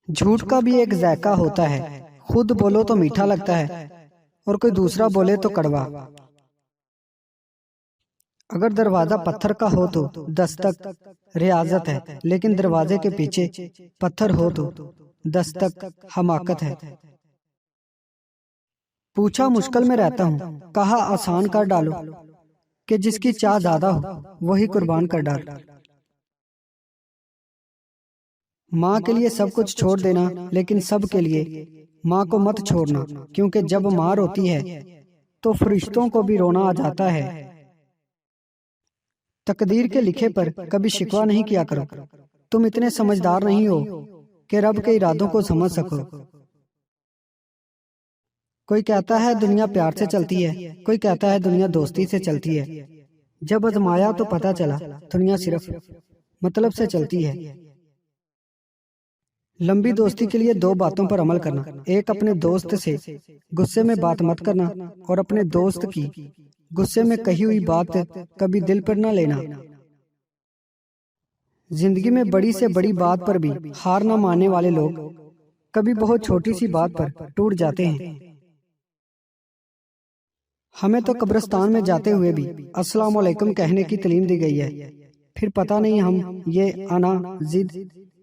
جھوٹ کا بھی ایک ذائقہ ہوتا ہے، خود بولو تو میٹھا لگتا ہے اور کوئی دوسرا بولے تو کڑوا۔ اگر دروازہ پتھر کا ہو تو دستک ریاضت ہے، لیکن دروازے کے پیچھے پتھر ہو تو دستک حماقت ہے۔ پوچھا مشکل میں رہتا ہوں، کہا آسان کر ڈالو، کہ جس کی چاہ زیادہ ہو وہی قربان کر ڈال۔ ماں کے لیے سب کچھ چھوڑ دینا، لیکن سب کے لیے ماں کو مت چھوڑنا، کیونکہ جب ماں روتی ہے تو فرشتوں کو بھی رونا آ جاتا ہے۔ تقدیر کے لکھے پر کبھی شکوہ نہیں کیا کرو، تم اتنے سمجھدار نہیں ہو کہ رب کے ارادوں کو سمجھ سکو۔ کوئی کہتا ہے دنیا پیار سے چلتی ہے، کوئی کہتا ہے دنیا دوستی سے چلتی ہے۔ جب آزمایا تو پتہ چلا دنیا صرف مطلب سے چلتی ہے۔ لمبی دوستی کے لیے دو باتوں پر عمل کرنا، ایک اپنے دوست سے غصے میں بات مت کرنا، اور اپنے دوست کی غصے میں کہی ہوئی بات کبھی دل پر نہ لینا۔ زندگی میں بڑی سے بڑی بات پر بھی ہار نہ ماننے والے لوگ کبھی بہت چھوٹی سی بات پر ٹوٹ جاتے ہیں۔ ہمیں تو قبرستان میں جاتے ہوئے بھی السلام علیکم کہنے کی تعلیم دی گئی ہے، پھر پتہ نہیں ہم یہ انا ضد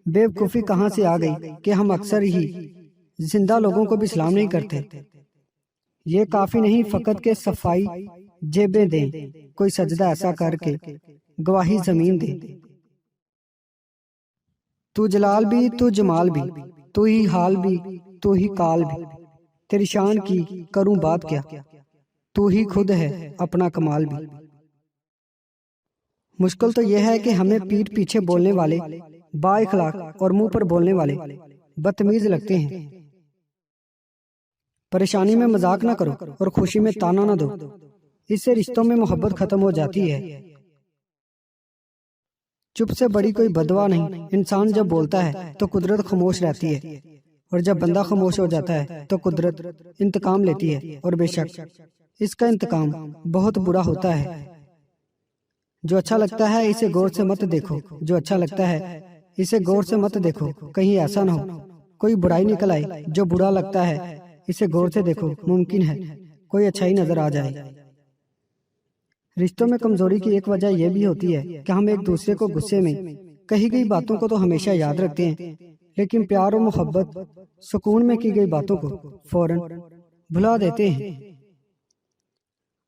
بیوقوفی کہاں سے آ گئی کہ ہم اکثر ہی زندہ لوگوں کو بھی سلام نہیں کرتے۔ یہ کافی نہیں فقط کہ صفائی جیبیں دیں، کوئی سجدہ ایسا کر کے گواہی زمین دے۔ تو جلال بھی، تو جمال بھی، تو ہی حال بھی، تو ہی کال بھی، تیری شان کی کروں بات کیا، تو ہی خود ہے اپنا کمال بھی۔ مشکل تو یہ ہے کہ ہمیں پیٹھ پیچھے بولنے والے با اخلاق اور منہ پر بولنے والے بدتمیز لگتے ہیں۔ پریشانی میں مذاق نہ کرو اور خوشی میں تانا نہ دو، اس سے رشتوں میں محبت ختم ہو جاتی ہے۔ چپ سے بڑی کوئی بددعا نہیں، انسان جب بولتا ہے تو قدرت خاموش رہتی ہے، اور جب بندہ خاموش ہو جاتا ہے تو قدرت انتقام لیتی ہے، اور بے شک اس کا انتقام بہت برا ہوتا ہے۔ جو اچھا لگتا ہے اسے غور سے مت دیکھو، جو اچھا لگتا ہے اسے غور سے مت دیکھو، کہیں ایسا نہ ہو کوئی برائی نکل آئے۔ جو برا لگتا ہے اسے غور سے دیکھو، ممکن ہے کوئی اچھائی نظر آ جائے۔ رشتوں میں کمزوری کی ایک وجہ یہ بھی ہوتی ہے کہ ہم ایک دوسرے کو غصے میں کہی گئی باتوں کو تو ہمیشہ یاد رکھتے ہیں، لیکن پیار و محبت سکون میں کی گئی باتوں کو فوراً بھلا دیتے ہیں۔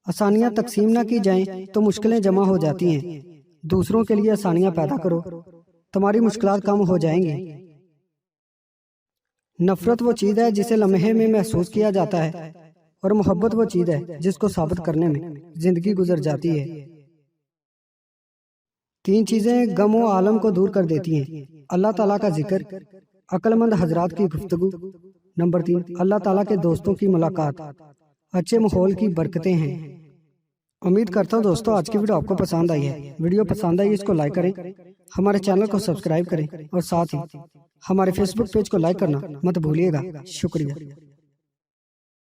آسانیاں تقسیم نہ کی جائیں تو مشکلیں جمع ہو جاتی ہیں، دوسروں کے لیے آسانیاں پیدا کرو، تمہاری مشکلات کم ہو جائیں گی۔ نفرت وہ چیز ہے جسے لمحے میں محسوس کیا جاتا ہے، اور محبت وہ چیز ہے جس کو ثابت کرنے میں زندگی گزر جاتی ہے۔ تین چیزیں غم و عالم کو دور کر دیتی ہیں: اللہ تعالیٰ کا ذکر، عقل مند حضرات کی گفتگو، نمبر 3 اللہ تعالیٰ کے دوستوں کی ملاقات۔ اچھے ماحول کی برکتیں ہیں۔ امید کرتا ہوں دوستو آج کی ویڈیو آپ کو پسند آئی ہے۔ ویڈیو پسند آئی اس کو لائک کریں، ہمارے چینل کو سبسکرائب کریں، اور ساتھ ہی ہمارے فیس بک پیج کو لائک کرنا مت بھولیے گا۔ شکریہ۔